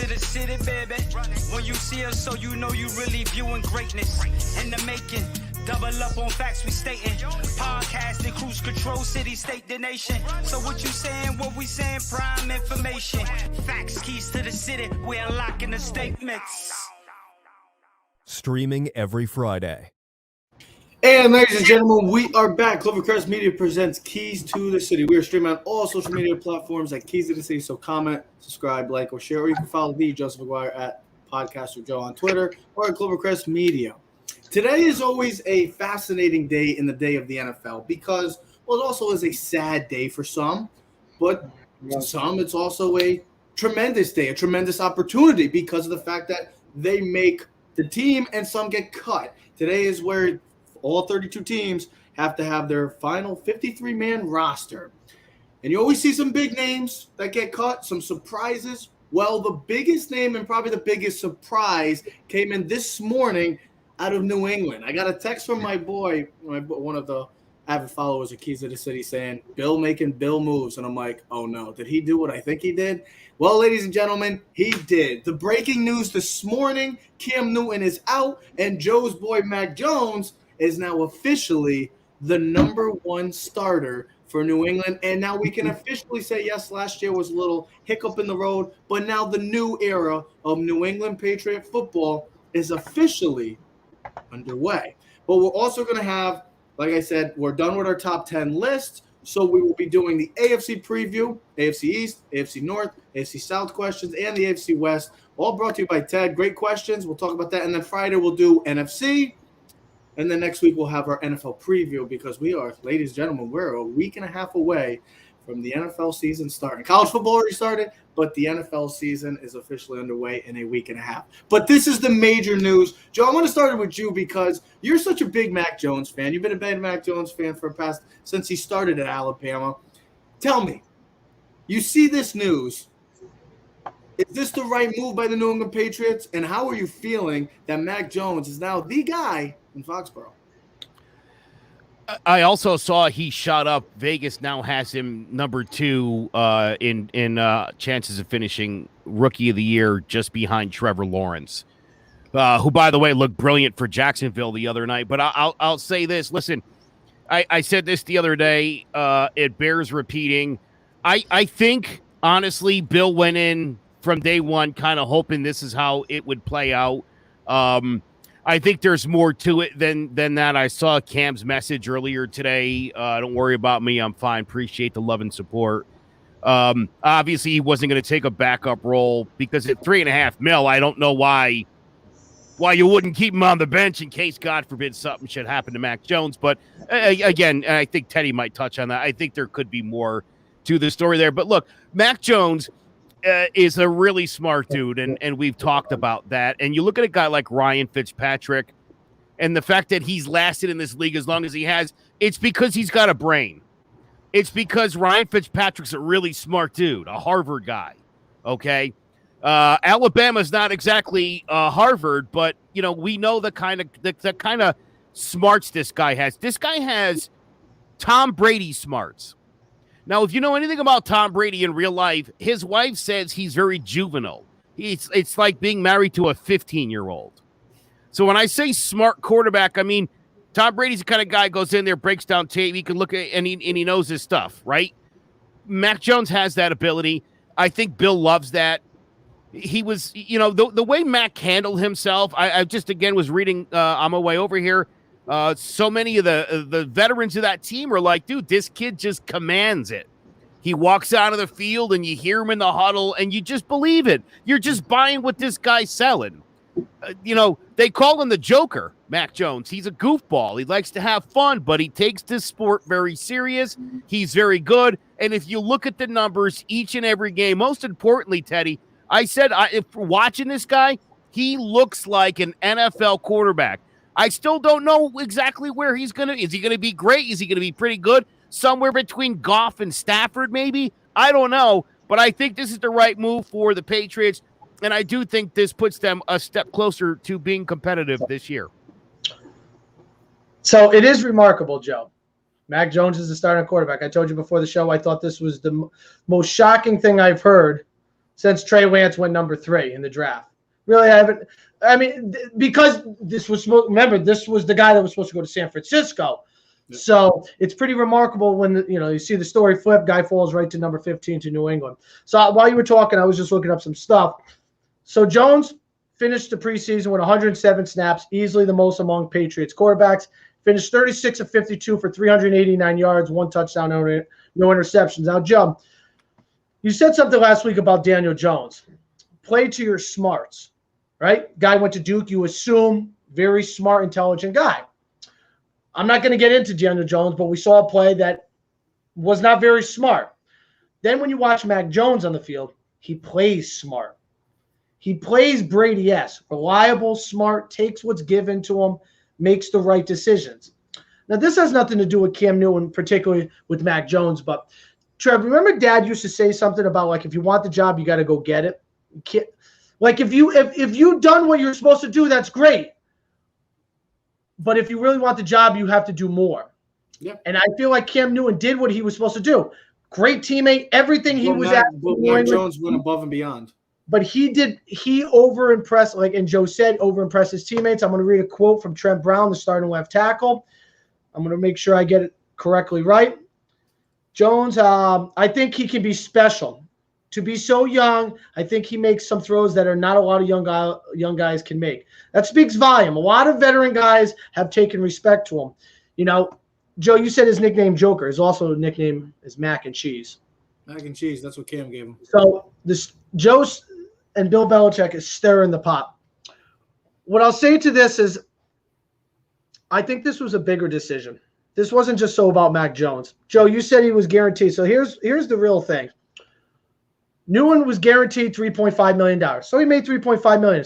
to the city, baby. When you see us, so you know you really viewing greatness in the making. Double up on facts we stating. Podcasting, cruise control, city, state, the nation. So what you saying, what we saying, prime information. Facts, keys to the city, we unlocking the statements. Streaming every Friday. And ladies and gentlemen, we are back. Clovercrest Media presents Keys to the City. We are streaming on all social media platforms at Keys to the City. So comment, subscribe, like, or share. Or you can follow the Joseph McGuire at Podcaster Joe on Twitter or at Clovercrest Media. Today is always a fascinating day in the day of the NFL because, well, it also is a sad day for some, but for some it's also a tremendous day, a tremendous opportunity because of the fact that they make the team and some get cut. Today is where all 32 teams have to have their final 53-man roster. And you always see some big names that get cut, some surprises. Well, the biggest name and probably the biggest surprise came in this morning out of New England. I got a text from my boy, one of the avid followers of Keys to the City, saying, Bill making Bill moves. And I'm like, oh no, did he do what I think he did? Well, ladies and gentlemen, he did. The breaking news this morning, Cam Newton is out, and Joe's boy Mac Jones is now officially the number one starter for New England. And now we can officially say, yes, last year was a little hiccup in the road, but now the new era of New England Patriot football is officially underway. But we're also going to have, like I said, we're done with our top 10 list. So we will be doing the AFC preview, AFC East, AFC North, AFC South questions, and the AFC West, all brought to you by Ted. Great questions. We'll talk about that. And then Friday we'll do NFC. And then next week we'll have our NFL preview because we are, ladies and gentlemen, we're a week and a half away from the NFL season starting. College football already started, but the NFL season is officially underway in a week and a half. But this is the major news. Joe, I want to start with you because you're such a big Mac Jones fan. You've been a big Mac Jones fan since he started at Alabama. Tell me, you see this news. Is this the right move by the New England Patriots? And how are you feeling that Mac Jones is now the guy in Foxborough? I also saw he shot up. Vegas now has him number 2 in chances of finishing Rookie of the Year, just behind Trevor Lawrence, who, by the way, looked brilliant for Jacksonville the other night. But I'll say this. Listen, I said this the other day. It bears repeating. I think, honestly, Bill went in from day one kind of hoping this is how it would play out. I think there's more to it than that. I saw Cam's message earlier today. Don't worry about me. I'm fine. Appreciate the love and support. Obviously, he wasn't going to take a backup role because at $3.5 million, I don't know why you wouldn't keep him on the bench in case, God forbid, something should happen to Mac Jones. But again, I think Teddy might touch on that. I think there could be more to the story there. But look, Mac Jones is a really smart dude, and we've talked about that. And you look at a guy like Ryan Fitzpatrick, and the fact that he's lasted in this league as long as he has, it's because he's got a brain. It's because Ryan Fitzpatrick's a really smart dude, a Harvard guy, okay? Alabama's not exactly Harvard, but, you know, we know the kind of smarts this guy has. This guy has Tom Brady smarts. Now, if you know anything about Tom Brady in real life, his wife says he's very juvenile. It's like being married to a 15-year-old. So when I say smart quarterback, I mean Tom Brady's the kind of guy who goes in there, breaks down tape, he can look at and he knows his stuff, right? Mac Jones has that ability. I think Bill loves that. He was, you know, the way Mac handled himself, I just, again, was reading on my way over here. So many of the veterans of that team are like, dude, this kid just commands it. He walks out of the field and you hear him in the huddle and you just believe it. You're just buying what this guy's selling. You know, they call him the Joker, Mac Jones. He's a goofball. He likes to have fun, but he takes this sport very serious. He's very good. And if you look at the numbers each and every game, most importantly, Teddy, I said, if watching this guy, he looks like an NFL quarterback. I still don't know exactly where he's going to. Is he going to be great? Is he going to be pretty good? Somewhere between Goff and Stafford, maybe? I don't know. But I think this is the right move for the Patriots. And I do think this puts them a step closer to being competitive this year. So it is remarkable, Joe. Mac Jones is the starting quarterback. I told you before the show I thought this was the most shocking thing I've heard since Trey Lance went number 3 in the draft. Really, I haven't. I mean, because this was the guy that was supposed to go to San Francisco. Yeah. So it's pretty remarkable when you see the story flip. Guy falls right to number 15 to New England. So while you were talking, I was just looking up some stuff. So Jones finished the preseason with 107 snaps, easily the most among Patriots quarterbacks. Finished 36 of 52 for 389 yards, 1 touchdown, no interceptions. Now, Joe, you said something last week about Daniel Jones. Play to your smarts, right? Guy went to Duke. You assume very smart, intelligent guy. I'm not going to get into Daniel Jones, but we saw a play that was not very smart. Then when you watch Mac Jones on the field, he plays smart. He plays Brady-esque, reliable, smart, takes what's given to him, makes the right decisions. Now, this has nothing to do with Cam Newton, particularly with Mac Jones, but Trev, remember Dad used to say something about, like, if you want the job, you got to go get it. Like, if you've done what you're supposed to do, that's great. But if you really want the job, you have to do more. Yep. And I feel like Cam Newton did what he was supposed to do. Great teammate, everything he was at. But Mac Jones went above and beyond. But he over-impressed, like, and Joe said, over-impressed his teammates. I'm going to read a quote from Trent Brown, the starting left tackle. I'm going to make sure I get it correctly right. Jones, I think he can be special. To be so young, I think he makes some throws that are not a lot of young guys can make. That speaks volume. A lot of veteran guys have taken respect to him. Joe, you said his nickname Joker. His also nickname is Mac and Cheese. Mac and Cheese, that's what Cam gave him. So Joe and Bill Belichick is stirring the pot. What I'll say to this is, I think this was a bigger decision. This wasn't just so about Mac Jones. Joe, you said he was guaranteed. So here's the real thing. Newton was guaranteed $3.5 million. So he made $3.5 million.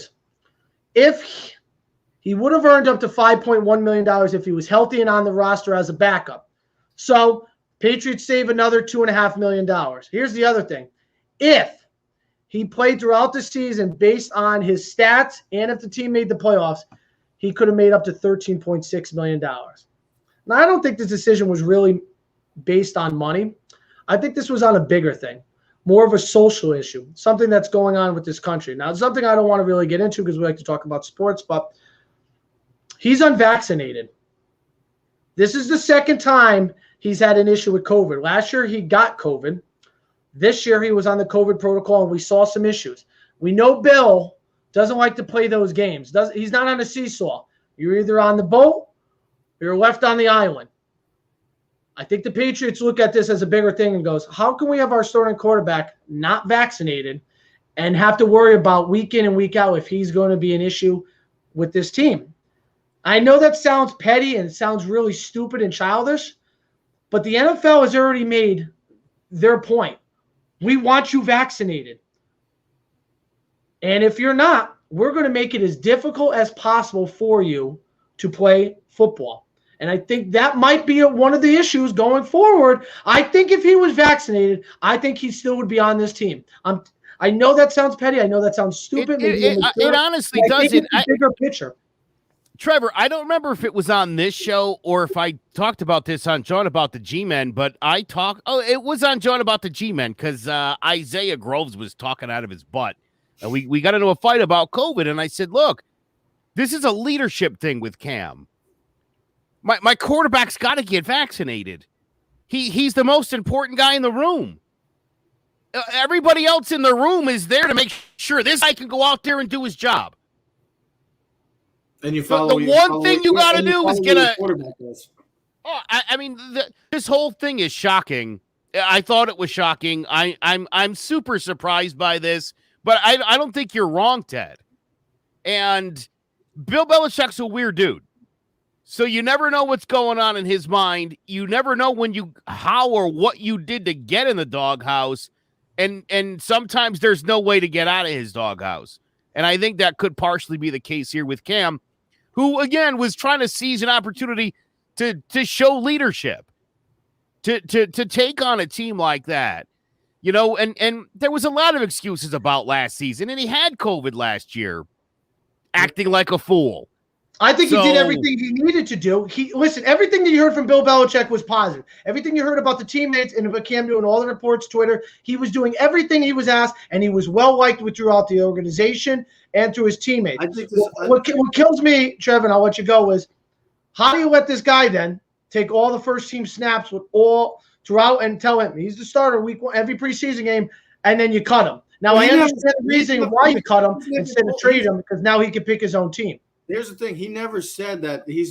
If he would have earned up to $5.1 million if he was healthy and on the roster as a backup. So Patriots save another $2.5 million. Here's the other thing. If he played throughout the season based on his stats and if the team made the playoffs, he could have made up to $13.6 million. Now, I don't think this decision was really based on money. I think this was on a bigger thing, more of a social issue, something that's going on with this country. Now, it's something I don't want to really get into because we like to talk about sports, but he's unvaccinated. This is the second time he's had an issue with COVID. Last year, he got COVID. This year, he was on the COVID protocol, and we saw some issues. We know Bill doesn't like to play those games. He's not on a seesaw. You're either on the boat or you're left on the island. I think the Patriots look at this as a bigger thing and goes, how can we have our starting quarterback not vaccinated and have to worry about week in and week out if he's going to be an issue with this team? I know that sounds petty and sounds really stupid and childish, but the NFL has already made their point. We want you vaccinated. And if you're not, we're going to make it as difficult as possible for you to play football. And I think that might be one of the issues going forward. I think if he was vaccinated, I think he still would be on this team. I know that sounds petty. I know that sounds stupid. It honestly doesn't. Bigger picture. Trevor, I don't remember if it was on this show or if I talked about this on John about the G-Men, but it was on John about the G-Men because Isaiah Groves was talking out of his butt. And we got into a fight about COVID, and I said, look, this is a leadership thing with Cam. My quarterback's got to get vaccinated. He's the most important guy in the room. Everybody else in the room is there to make sure this guy can go out there and do his job. And you follow the one thing you got to do is get a quarterback. I mean, this whole thing is shocking. I thought it was shocking. I'm super surprised by this, but I don't think you're wrong, Ted. And Bill Belichick's a weird dude. So you never know what's going on in his mind. You never know how or what you did to get in the doghouse. And sometimes there's no way to get out of his doghouse. And I think that could partially be the case here with Cam, who, again, was trying to seize an opportunity to show leadership, to take on a team like that. And there was a lot of excuses about last season, and he had COVID last year, acting like a fool. I think he did everything he needed to do. Listen, everything that you heard from Bill Belichick was positive. Everything you heard about the teammates and about Cam Newton, all the reports, Twitter, he was doing everything he was asked, and he was well liked throughout the organization and through his teammates. I think what kills me, Trevor, and I'll let you go, is how do you let this guy then take all the first team snaps with all throughout and tell him he's the starter week one, every preseason game, and then you cut him? Now, I understand the reason why you cut him instead of trade him, because now he can pick his own team. Here's the thing. He never said that he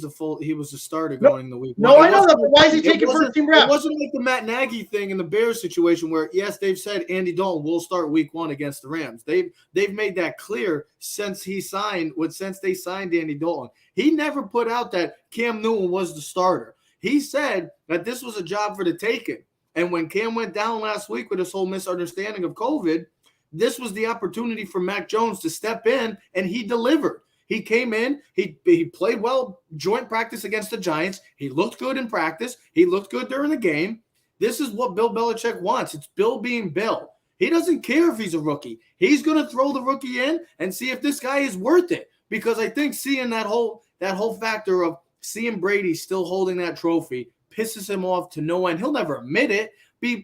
was the starter going the week. No, I know that, but why is he taking first team reps? It wasn't like the Matt Nagy thing in the Bears situation where, yes, they've said Andy Dalton will start week one against the Rams. They've made that clear since they signed Andy Dalton. He never put out that Cam Newton was the starter. He said that this was a job for the taking. And when Cam went down last week with this whole misunderstanding of COVID, this was the opportunity for Mac Jones to step in, and he delivered. He came in, he played well joint practice against the Giants. He looked good in practice. He looked good during the game. This is what Bill Belichick wants. It's Bill being Bill. He doesn't care if he's a rookie. He's going to throw the rookie in and see if this guy is worth it. Because I think seeing that whole factor of seeing Brady still holding that trophy pisses him off to no end. He'll never admit it,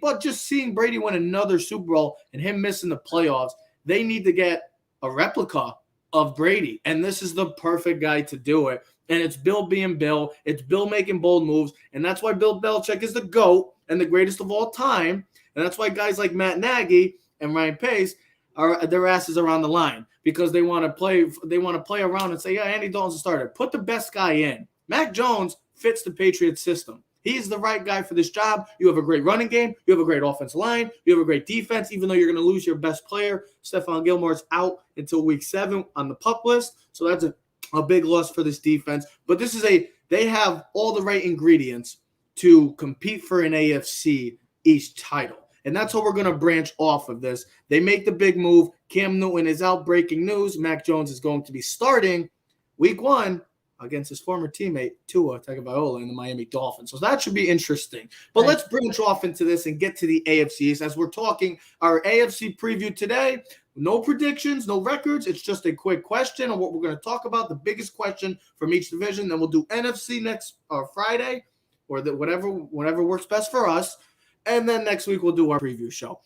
but just seeing Brady win another Super Bowl and him missing the playoffs, they need to get a replica of Brady, and this is the perfect guy to do it. And it's Bill being Bill. It's Bill making bold moves, and that's why Bill Belichick is the GOAT and the greatest of all time. And that's why guys like Matt Nagy and Ryan Pace their asses are on the line, because they want to play around and say, yeah, Andy Dalton's a starter. Put the best guy in. Mac Jones fits the Patriots system. He's the right guy for this job. You have a great running game. You have a great offensive line. You have a great defense, even though you're going to lose your best player. Stephon Gilmore's out until week 7 on the PUP list. So that's a big loss for this defense. But they have all the right ingredients to compete for an AFC East title. And that's how we're going to branch off of this. They make the big move. Cam Newton is out, breaking news. Mac Jones is going to be starting week 1 against his former teammate, Tua Tagovailoa, in the Miami Dolphins. So that should be interesting. But let's branch off into this and get to the AFC East. As we're talking our AFC preview today, no predictions, no records. It's just a quick question on what we're going to talk about, the biggest question from each division. Then we'll do NFC next Friday, or whatever works best for us. And then next week we'll do our preview show.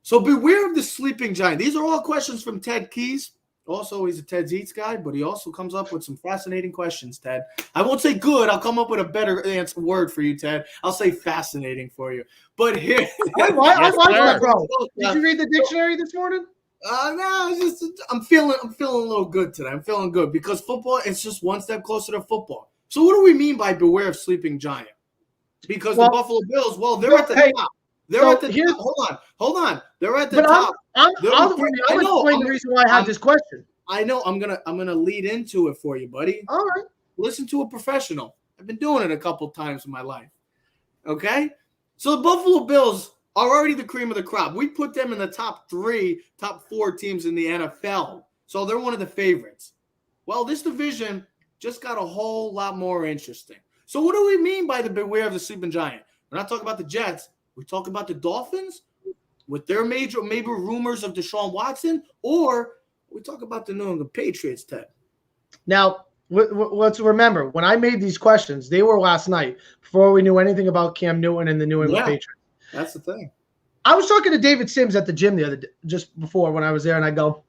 So beware of the sleeping giant. These are all questions from Ted Keys. Also, he's a Ted's Eats guy, but he also comes up with some fascinating questions, Ted. I won't say good. I'll come up with a better word for you, Ted. I'll say fascinating for you. But here, I like that, bro. Did you read the dictionary this morning? No, it's just I'm feeling a little good today. I'm feeling good because football is just one step closer to football. So what do we mean by beware of sleeping giant? Because the Buffalo Bills, they're at the top. They're at the top. Hold on. They're at the top. I'll explain the reason why I had this question. I know. I'm gonna lead into it for you, buddy. All right. Listen to a professional. I've been doing it a couple times in my life. Okay? So the Buffalo Bills are already the cream of the crop. We put them in the top 4 teams in the NFL. So they're one of the favorites. Well, this division just got a whole lot more interesting. So what do we mean by the beware of the sleeping giant? We're not talking about the Jets. We're talking about the Dolphins with their maybe rumors of Deshaun Watson, or we talk about the New England Patriots, Ted. Now, let's remember, when I made these questions, they were last night before we knew anything about Cam Newton and the New England Patriots. That's the thing. I was talking to David Sims at the gym the other day, just before when I was there, and I go,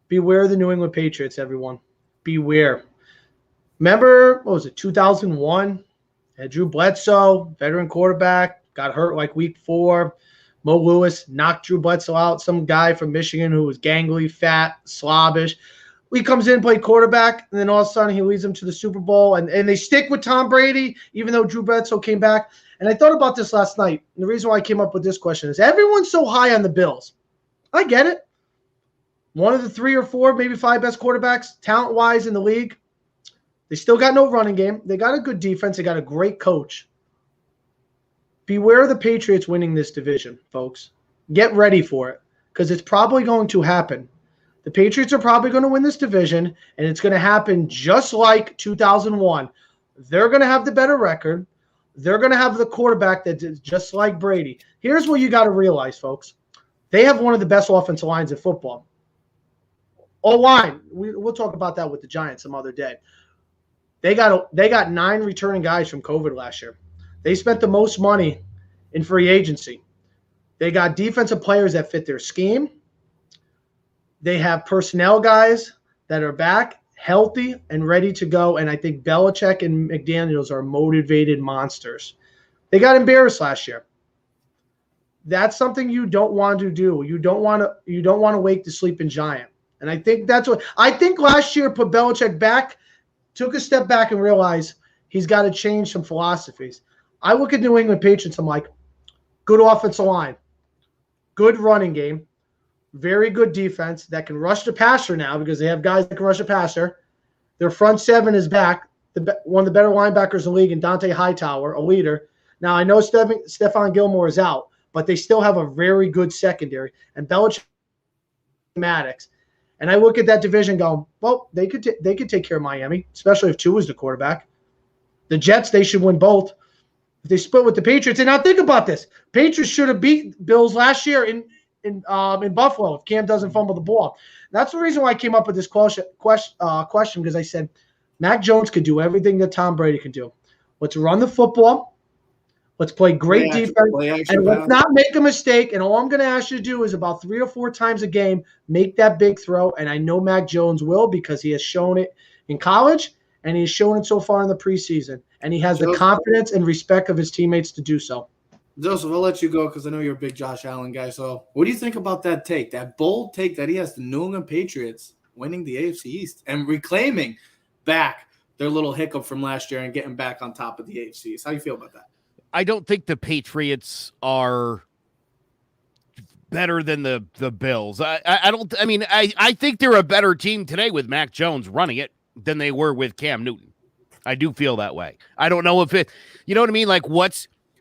beware the New England Patriots, everyone. Beware. Remember, 2001? Had Drew Bledsoe, veteran quarterback, got hurt like week 4. Mo Lewis knocked Drew Bledsoe out, some guy from Michigan who was gangly, fat, slobbish. He comes in, played quarterback, and then all of a sudden he leads them to the Super Bowl. And they stick with Tom Brady, even though Drew Bledsoe came back. And I thought about this last night. And the reason why I came up with this question is everyone's so high on the Bills. I get it. One of the 3 or 4, maybe 5 best quarterbacks, talent-wise, in the league. They still got no running game. They got a good defense. They got a great coach. Beware of the Patriots winning this division, folks. Get ready for it, because it's probably going to happen. The Patriots are probably going to win this division, and it's going to happen just like 2001. They're going to have the better record. They're going to have the quarterback that is just like Brady. Here's what you got to realize, folks. They have one of the best offensive lines in football. O-line, we'll talk about that with the Giants some other day. They got 9 returning guys from COVID last year. They spent the most money in free agency. They got defensive players that fit their scheme. They have personnel guys that are back, healthy, and ready to go. And I think Belichick and McDaniels are motivated monsters. They got embarrassed last year. That's something you don't want to do. You don't want to wake the sleeping giant. And I think last year put Belichick back, took a step back and realized he's got to change some philosophies. I look at New England Patriots, I'm like, good offensive line, good running game, very good defense that can rush the passer now because they have guys that can rush the passer. Their front seven is back, one of the better linebackers in the league, and Dante Hightower, a leader. Now, I know Stephon Gilmore is out, but they still have a very good secondary. And Belichick, Maddox. And I look at that division going, well, they could take care of Miami, especially if Tua is the quarterback. The Jets, they should win both. If they split with the Patriots, and now think about this. Patriots should have beat Bills last year in Buffalo if Cam doesn't fumble the ball. That's the reason why I came up with this question because I said Mac Jones could do everything that Tom Brady can do. Let's run the football. Let's play great defense, and let's not make a mistake. And all I'm going to ask you to do is about 3 or 4 times a game, make that big throw. And I know Mac Jones will because he has shown it in college, and he's shown it so far in the preseason. And he has the confidence and respect of his teammates to do so. Joseph, I'll let you go because I know you're a big Josh Allen guy. So what do you think about that take, that bold take that he has the New England Patriots winning the AFC East and reclaiming back their little hiccup from last year and getting back on top of the AFC East? How do you feel about that? I don't think the Patriots are better than the Bills. I think they're a better team today with Mac Jones running it than they were with Cam Newton. I do feel that way. I don't know if it, you know what I mean? Like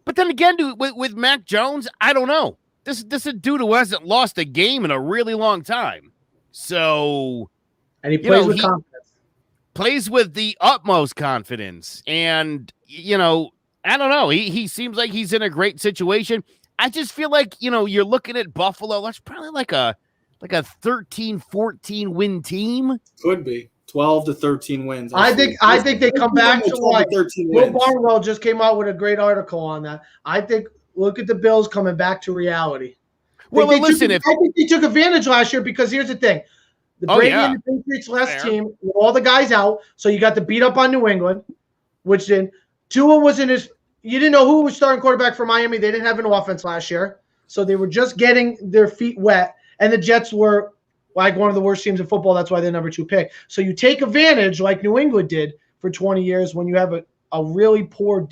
but then again, dude, with Mac Jones, I don't know. This is a dude who hasn't lost a game in a really long time. So, and he plays with confidence. Plays with the utmost confidence. And, I don't know. He seems like he's in a great situation. I just feel like, you're looking at Buffalo. That's probably like a 13-14 win team. Could be 12 to 13 wins. I think they come back to like 13 wins. Will Barnwell just came out with a great article on that. I think look at the Bills coming back to reality. Well, listen, I think they took advantage last year because here's the thing. The Brady and the Patriots last team, with all the guys out, so you got to beat up on New England, which then Tua was in his – you didn't know who was starting quarterback for Miami. They didn't have an offense last year, so they were just getting their feet wet. And the Jets were like one of the worst teams in football. That's why they're number 2 pick. So you take advantage like New England did for 20 years when you have a really poor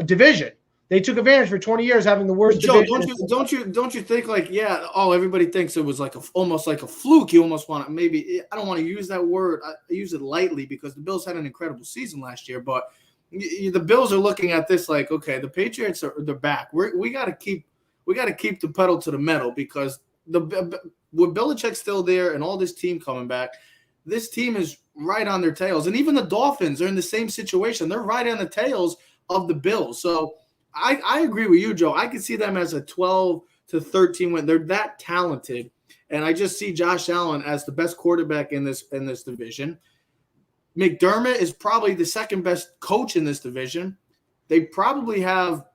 division. They took advantage for 20 years having the worst division. Don't you think like, everybody thinks it was like almost like a fluke. You almost want to maybe – I don't want to use that word. I use it lightly because the Bills had an incredible season last year, but – the Bills are looking at this like, okay, the Patriots they're back. We got to keep the pedal to the metal because with Belichick still there and all this team coming back, this team is right on their tails. And even the Dolphins are in the same situation. They're right on the tails of the Bills. So I agree with you, Joe. I can see them as a 12 to 13 win. They're that talented, and I just see Josh Allen as the best quarterback in this division. McDermott is probably the second best coach in this division. They probably have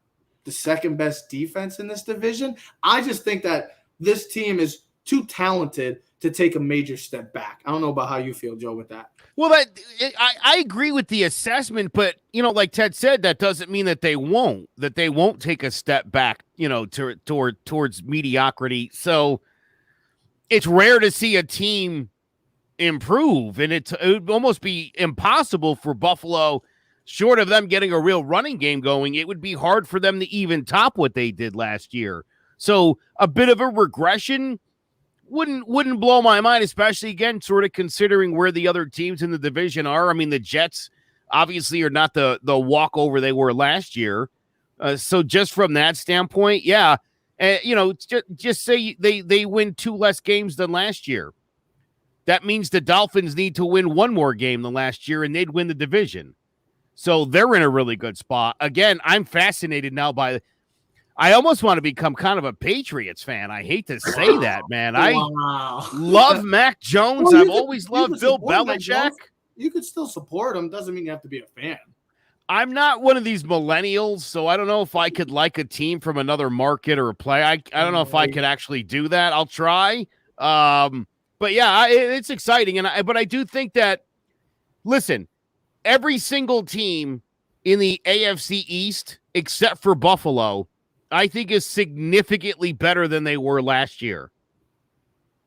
the second best defense in this division. I just think that this team is too talented to take a major step back. I don't know about how you feel, Joe, with that. Well, I agree with the assessment, but like Ted said, that doesn't mean that they won't take a step back, towards mediocrity. So it's rare to see a team improve, and it would almost be impossible for Buffalo, short of them getting a real running game going. It would be hard for them to even top what they did last year. So a bit of a regression wouldn't blow my mind, especially again, sort of considering where the other teams in the division are. I mean, the Jets obviously are not the walkover they were last year. So just from that standpoint, just say they win 2 less games than last year. That means the Dolphins need to win 1 more game than last year, and they'd win the division. So they're in a really good spot. Again, I'm fascinated now by – I almost want to become kind of a Patriots fan. I hate to say that, man. I love Mac Jones. I've always loved Bill Belichick. you could still support them. Doesn't mean you have to be a fan. I'm not one of these millennials, so I don't know if I could like a team from another market or a play. I don't know if I could actually do that. I'll try. But yeah, it's exciting. But I do think that, listen, every single team in the AFC East, except for Buffalo, I think is significantly better than they were last year.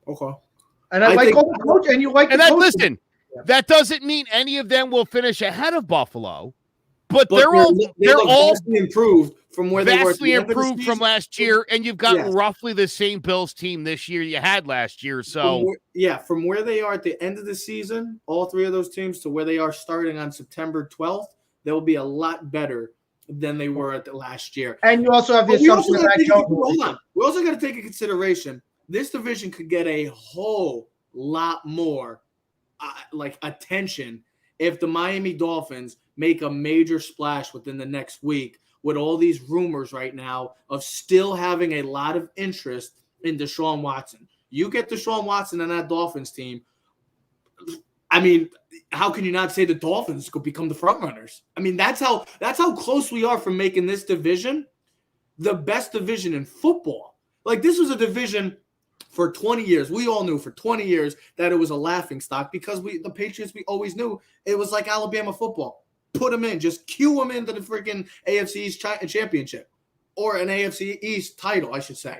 Okay. And I like all the coach, and you like and the that, coach. listen, that doesn't mean any of them will finish ahead of Buffalo, but they're all vastly improved from where they were. Vastly improved from last year, and you've got roughly the same Bills team this year you had last year. So from where they are at the end of the season, all three of those teams to where they are starting on September 12th, they will be a lot better than they were at the last year. And you also have the assumption that we also got to take into consideration this division could get a whole lot more attention if the Miami Dolphins make a major splash within the next week with all these rumors right now of still having a lot of interest in Deshaun Watson. You get Deshaun Watson and that Dolphins team, I mean, how can you not say the Dolphins could become the front runners? I mean, that's how close we are from making this division the best division in football. Like, this was a division for 20 years. We all knew for 20 years that it was a laughingstock because the Patriots, we always knew it was like Alabama football. Put them in, just cue them into the freaking AFC East championship or an AFC East title, I should say.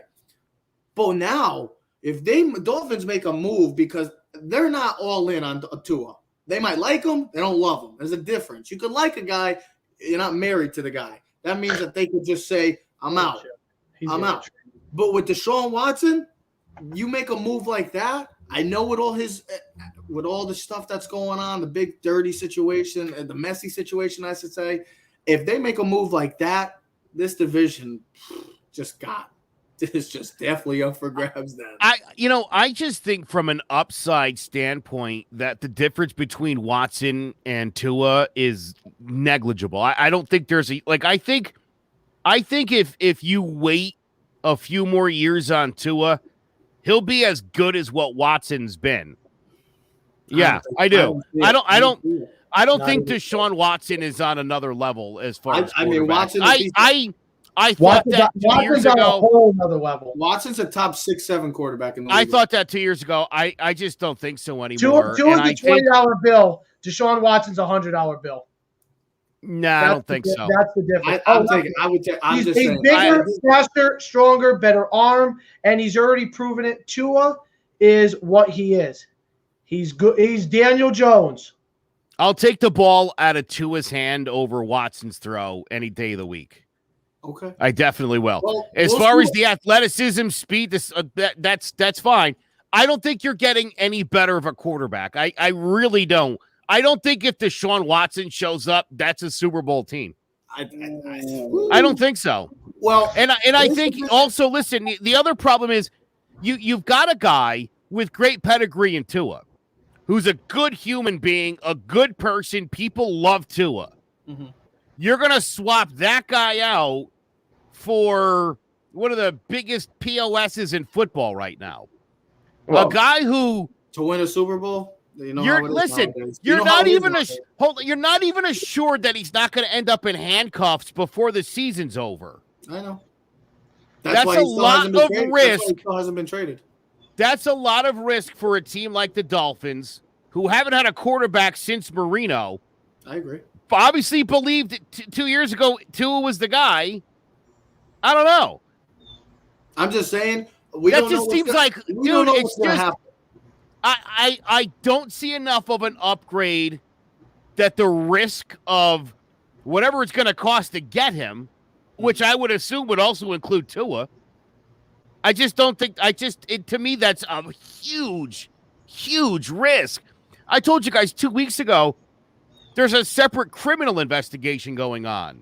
But now, if Dolphins make a move because they're not all in on Tua. They might like him. They don't love him. There's a difference. You could like a guy. You're not married to the guy. That means that they could just say, I'm out. I'm out. But with Deshaun Watson, you make a move like that. I know with all the stuff that's going on, the big dirty situation, the messy situation, I should say, if they make a move like that, this division is just definitely up for grabs then. I just think from an upside standpoint that the difference between Watson and Tua is negligible. I don't think there's I think if you wait a few more years on Tua, he'll be as good as what Watson's been. Yeah, I do. I don't think Deshaun Watson is on another level as far as Watson. I thought that 2 years ago. A whole other level. Watson's a top 6-7 quarterback in the league. I thought that 2 years ago. I just don't think so anymore. Tua's a $20 bill. Deshaun Watson's a $100 bill. Nah, I don't think so. That's the difference. I'm just saying. Bigger, faster, stronger, better arm, and he's already proven it. Tua is what he is. He's good. He's Daniel Jones. I'll take the ball out of Tua's hand over Watson's throw any day of the week. Okay, I definitely will. Well, as far as the athleticism, speed, that's fine. I don't think you're getting any better of a quarterback. I really don't. I don't think if Deshaun Watson shows up, that's a Super Bowl team. I don't think so. Well, and I think also, listen, the other problem is you've got a guy with great pedigree in Tua, who's a good human being, a good person. People love Tua. Mm-hmm. You're going to swap that guy out for one of the biggest POSs in football right now. Well, a guy who to win a Super Bowl. You're not even assured that he's not going to end up in handcuffs before the season's over. I know. That's a lot of risk. He still hasn't been traded. That's a lot of risk for a team like the Dolphins, who haven't had a quarterback since Marino. I agree. Obviously believed 2 years ago Tua was the guy. I don't know. I'm just saying. I don't see enough of an upgrade that the risk of whatever it's going to cost to get him, which I would assume would also include Tua. I just don't think to me, that's a huge, huge risk. I told you guys 2 weeks ago, there's a separate criminal investigation going on.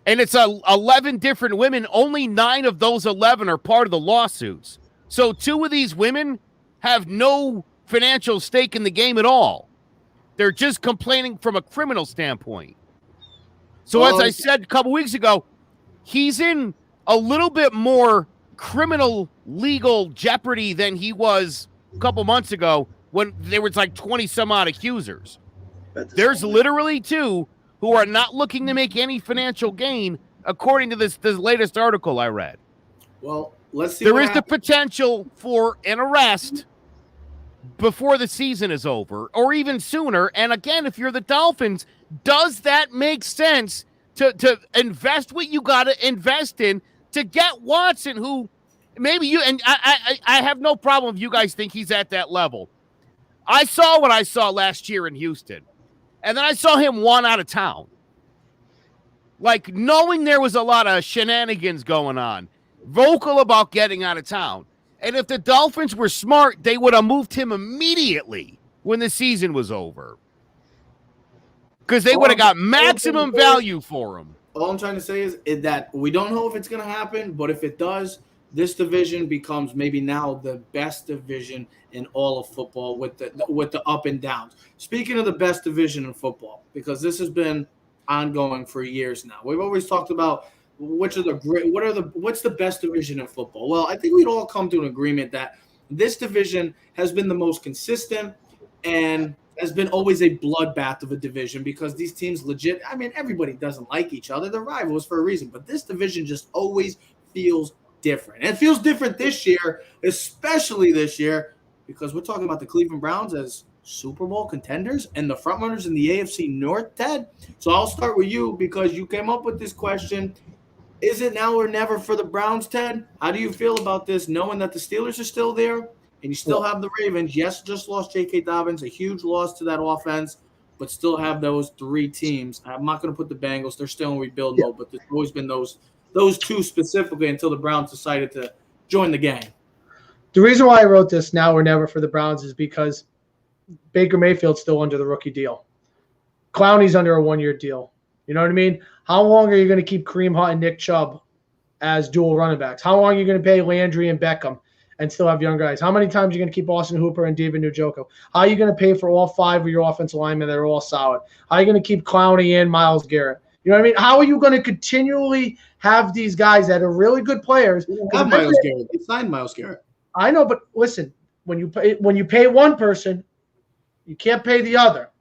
And it's 11 different women. Only 9 of those 11 are part of the lawsuits. So 2 of these women have no financial stake in the game at all. They're just complaining from a criminal standpoint. So as I said a couple weeks ago, he's in a little bit more criminal legal jeopardy than he was a couple months ago when there was like 20 some odd accusers. There's literally 2 who are not looking to make any financial gain, according to this latest article I read. Well, let's see. There is the potential for an arrest before the season is over, or even sooner. And again, if you're the Dolphins, does that make sense to invest what you got to invest in to get Watson, who maybe you and I have no problem if you guys think he's at that level. I saw what I saw last year in Houston, and then I saw him want out of town. Like, knowing there was a lot of shenanigans going on, vocal about getting out of town. And if the Dolphins were smart, they would have moved him immediately when the season was over. Because they would have got maximum value for him. All I'm trying to say is that we don't know if it's going to happen, but if it does, this division becomes maybe now the best division in all of football with the up and downs. Speaking of the best division in football, because this has been ongoing for years now. We've always talked about what's the best division in football. Well, I think we'd all come to an agreement that this division has been the most consistent and has been always a bloodbath of a division because these teams legit, I mean, everybody doesn't like each other. They're rivals for a reason, but this division just always feels different. And it feels different this year, especially this year, because we're talking about the Cleveland Browns as Super Bowl contenders and the frontrunners in the AFC North, Ted. So I'll start with you because you came up with this question. Is it now or never for the Browns, Ted? How do you feel about this, knowing that the Steelers are still there and you still have the Ravens? Yes, just lost J.K. Dobbins, a huge loss to that offense, but still have those 3 teams. I'm not going to put the Bengals. They're still in rebuild mode, but there's always been those 2 specifically until the Browns decided to join the gang. The reason why I wrote this now or never for the Browns is because Baker Mayfield's still under the rookie deal. Clowney's under a 1-year deal. You know what I mean? How long are you going to keep Kareem Hunt and Nick Chubb as dual running backs? How long are you going to pay Landry and Beckham and still have young guys? How many times are you going to keep Austin Hooper and David Njoku? How are you going to pay for all 5 of your offensive linemen that are all solid? How are you going to keep Clowney and Myles Garrett? You know what I mean? How are you going to continually have these guys that are really good players? Have Myles Garrett. They signed Myles Garrett. I know, but listen, when you pay one person, you can't pay the other.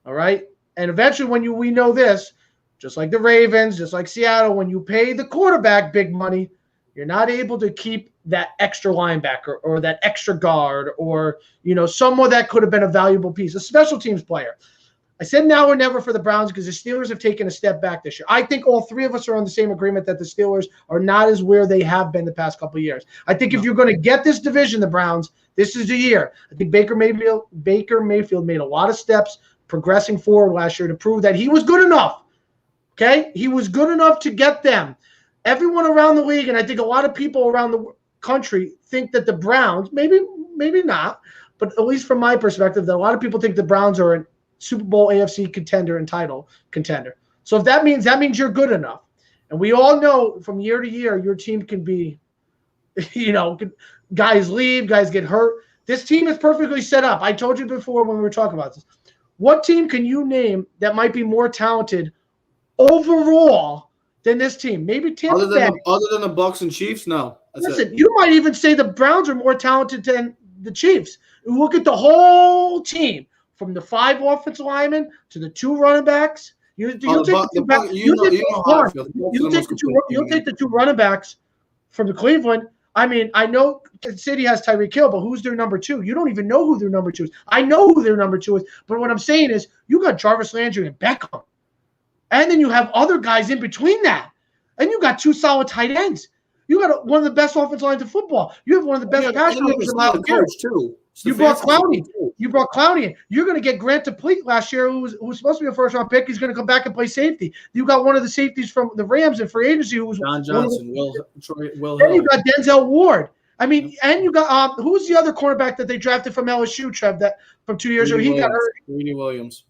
All right? And eventually we know this, just like the Ravens, just like Seattle, when you pay the quarterback big money, you're not able to keep that extra linebacker or that extra guard or, someone that could have been a valuable piece, a special teams player. I said now or never for the Browns because the Steelers have taken a step back this year. I think all 3 of us are on the same agreement that the Steelers are not as where they have been the past couple of years. I think if you're going to get this division, the Browns, this is the year. I think Baker Mayfield made a lot of steps progressing forward last year to prove that he was good enough. Okay? He was good enough to get them. Everyone around the league, and I think a lot of people around the country think that the Browns, maybe not, but at least from my perspective, that a lot of people think the Browns are a Super Bowl AFC contender and title contender. So if that means you're good enough. And we all know from year to year, your team can be, guys leave, guys get hurt. This team is perfectly set up. I told you before when we were talking about this. What team can you name that might be more talented overall than this team? Maybe Tampa Bay. Other than the Bucs and Chiefs? No. Listen, you might even say the Browns are more talented than the Chiefs. Look at the whole team, from the 5 offensive linemen to the 2 running backs. You'll take the 2 running backs from the Cleveland. I mean, I know the city has Tyreek Hill, but who's their number 2? You don't even know who their number 2 is. I know who their number 2 is, but what I'm saying is you got Jarvis Landry and Beckham. And then you have other guys in between that. And you got 2 solid tight ends. You got one of the best offensive lines in football. You have one of the best pass rushers in the coach too. You brought Clowney. In. You're going to get Grant DePleat last year, who was supposed to be a first-round pick. He's going to come back and play safety. You got one of the safeties from the Rams in free agency, who was John Johnson, Will Hill. And you got Denzel Ward. I mean, and you got who's the other cornerback that they drafted from LSU, Trev, that from 2 years ago? He got hurt. Greedy Williams.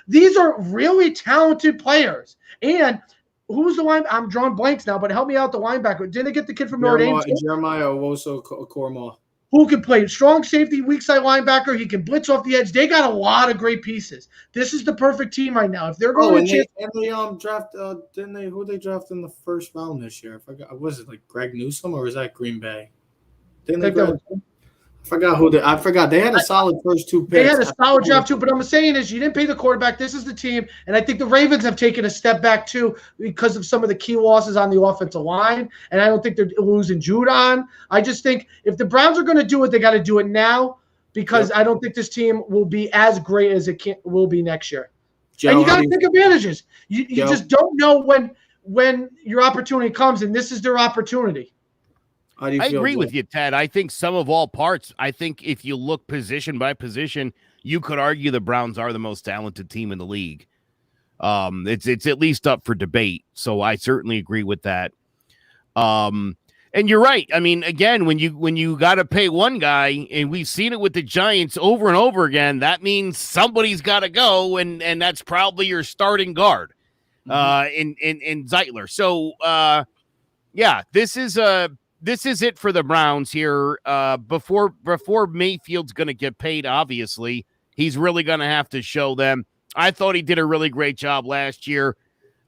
These are really talented players. And who's the line? I'm drawing blanks now, but help me out. The linebacker. Did they get the kid from Notre Dame? Jeremiah Owusu-Koramoah. Who can play strong safety, weak side linebacker. He can blitz off the edge. They got a lot of great pieces. This is the perfect team right now. If they're going to draft, who they draft in the first round this year? I forgot. Was it like Greg Newsome or was that Green Bay? I forgot. They had a solid first two picks. They had a solid draft too, but I'm saying is you didn't pay the quarterback. This is the team, and I think the Ravens have taken a step back too because of some of the key losses on the offensive line, and I don't think they're losing Judon. I just think if the Browns are going to do it, they got to do it now because I don't think this team will be as great as will be next year. Joe, and you got to take advantages. You just don't know when your opportunity comes, and this is their opportunity. How do you feel, agree with you, Ted. I think some of all parts. I think if you look position by position, you could argue the Browns are the most talented team in the league. It's at least up for debate. So I certainly agree with that. And you're right. I mean, again, when you got to pay one guy, and we've seen it with the Giants over and over again, that means somebody's got to go, and that's probably your starting guard, in Zeitler. So, this is it for the Browns here. Before Mayfield's going to get paid, obviously, he's really going to have to show them. I thought he did a really great job last year.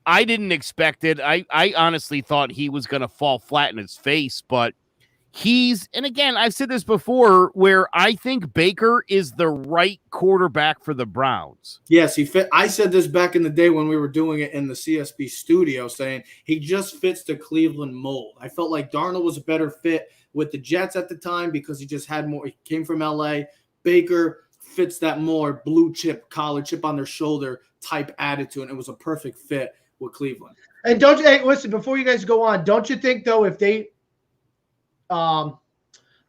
I didn't expect it. I honestly thought he was going to fall flat in his face, but and again, I've said this before, where I think Baker is the right quarterback for the Browns. Yes, he fit. I said this back in the day when we were doing it in the CSB studio, saying he just fits the Cleveland mold. I felt like Darnold was a better fit with the Jets at the time because he just had more. He came from LA. Baker fits that more blue chip, collar chip on their shoulder type attitude, and it was a perfect fit with Cleveland. And listen, before you guys go on, don't you think though, if they trying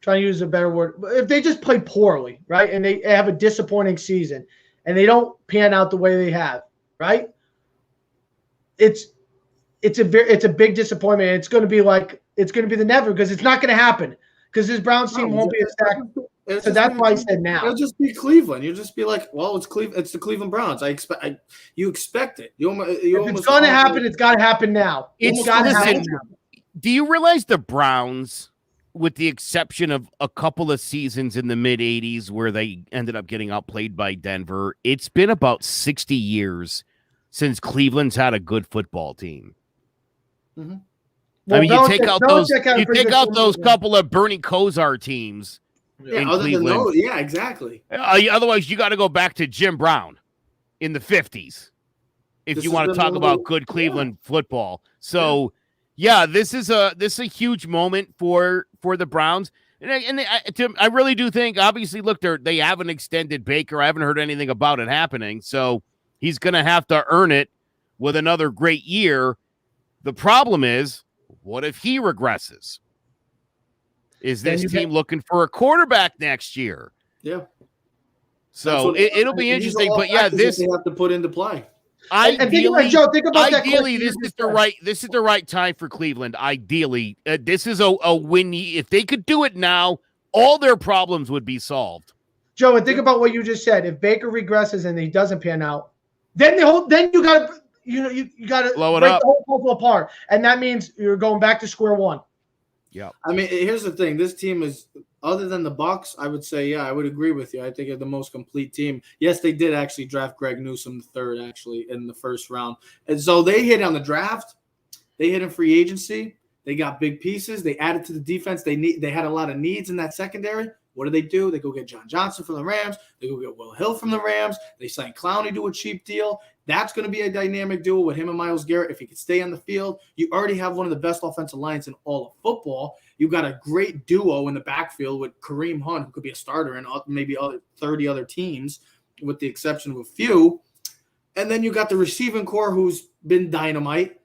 to use a better word, if they just play poorly, right, and they have a disappointing season and they don't pan out the way they have, right, it's a big disappointment. It's going to be the never, because it's not going to happen because this Browns team won't be a stack. So that's why I said now. It'll just be Cleveland. You'll just be like, well, it's Cleveland. It's the Cleveland Browns. You expect it. If it's going to happen, it's got to happen now. It's got to happen now. Do you realize the Browns, with the exception of a couple of seasons in the mid-'80s where they ended up getting outplayed by Denver, it's been about 60 years since Cleveland's had a good football team. Mm-hmm. Well, I mean, you take out those couple of Bernie Kosar teams. Yeah, other than those, yeah, exactly. Otherwise, you got to go back to Jim Brown in the 50s if you want to talk about good Cleveland football. So, this is a huge moment for the Browns, and I really do think. Obviously, look, they haven't extended Baker. I haven't heard anything about it happening, so he's going to have to earn it with another great year. The problem is, what if he regresses? Is this team looking for a quarterback next year? Yeah. So it'll be interesting, but this they have to put into play. Ideally, Joe, think about this is the right time for Cleveland. Ideally, this is a win. If they could do it now, all their problems would be solved. Joe, and think about what you just said. If Baker regresses and he doesn't pan out, then you got to blow it break up, the whole puzzle apart, and that means you're going back to square one. Yeah. I mean, here's the thing. This team is, other than the Bucs, I would say, I would agree with you. I think they're the most complete team. Yes, they did actually draft Greg Newsome third, actually, in the first round. And so they hit on the draft. They hit in free agency. They got big pieces. They added to the defense. They had a lot of needs in that secondary. What do? They go get John Johnson from the Rams. They go get Will Hill from the Rams. They signed Clowney to a cheap deal. That's going to be a dynamic duo with him and Myles Garrett. If he could stay on the field, you already have one of the best offensive lines in all of football. You've got a great duo in the backfield with Kareem Hunt, who could be a starter in maybe 30 other teams, with the exception of a few. And then you got the receiving core, who's been dynamite.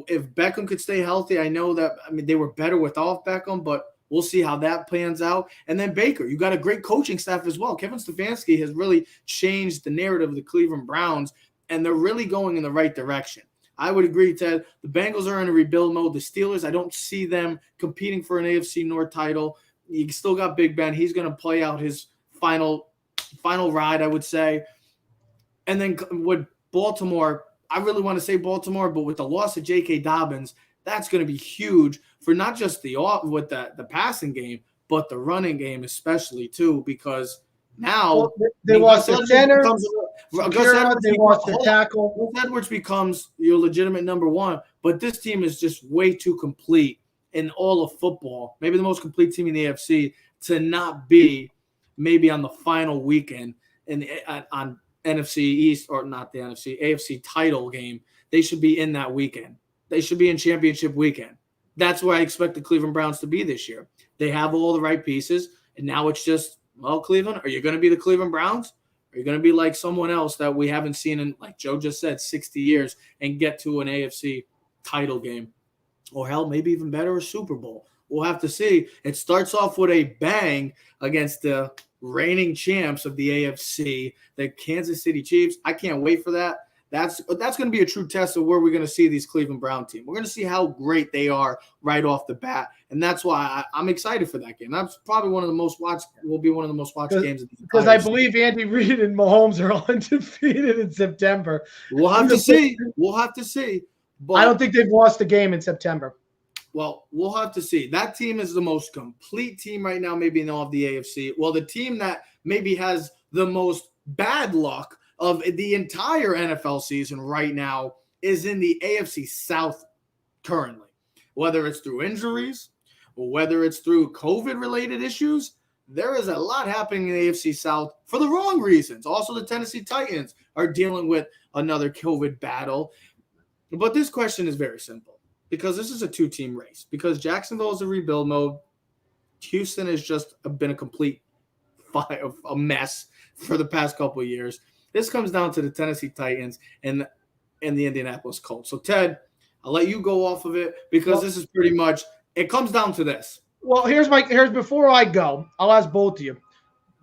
If Beckham could stay healthy, I know that, they were better without Beckham, but we'll see how that plans out. And then Baker, you got a great coaching staff as well. Kevin Stefanski has really changed the narrative of the Cleveland Browns, and they're really going in the right direction. I would agree, Ted. The Bengals are in a rebuild mode. The Steelers, I don't see them competing for an AFC North title. You still got Big Ben. He's going to play out his final ride, I would say. And then with Baltimore, I really want to say Baltimore, but with the loss of J.K. Dobbins, that's going to be huge for not just the passing game, but the running game especially too, because now they lost their center. They lost their tackle. Gus Edwards becomes your legitimate number one, but this team is just way too complete in all of football, maybe the most complete team in the AFC, to not be maybe on the final weekend on NFC East, or not the NFC, AFC title game. They should be in that weekend. They should be in championship weekend. That's where I expect the Cleveland Browns to be this year. They have all the right pieces, and now it's just, well, Cleveland, are you going to be the Cleveland Browns? Are you going to be like someone else that we haven't seen in, like Joe just said, 60 years and get to an AFC title game? Or hell, maybe even better, a Super Bowl. We'll have to see. It starts off with a bang against the reigning champs of the AFC, the Kansas City Chiefs. I can't wait for that. That's going to be a true test of where we're going to see these Cleveland Brown team. We're going to see how great they are right off the bat, and that's why I'm excited for that game. That's probably one of the most watched. Will be one of the most watched games of the entire because I believe Andy Reid and Mahomes are undefeated in September. We'll have to see. We'll have to see. But I don't think they've lost a game in September. Well, we'll have to see. That team is the most complete team right now, maybe in all of the AFC. Well, the team that maybe has the most bad luck of the entire NFL season right now is in the AFC South currently. Whether it's through injuries or whether it's through COVID-related issues, there is a lot happening in the AFC South for the wrong reasons. Also, the Tennessee Titans are dealing with another COVID battle. But this question is very simple. Because this is a two-team race. Because Jacksonville is in rebuild mode. Houston has just been a complete a mess for the past couple of years. This comes down to the Tennessee Titans and the Indianapolis Colts. So, Ted, I'll let you go off of it because this is pretty much – it comes down to this. Well, here's before I go, I'll ask both of you.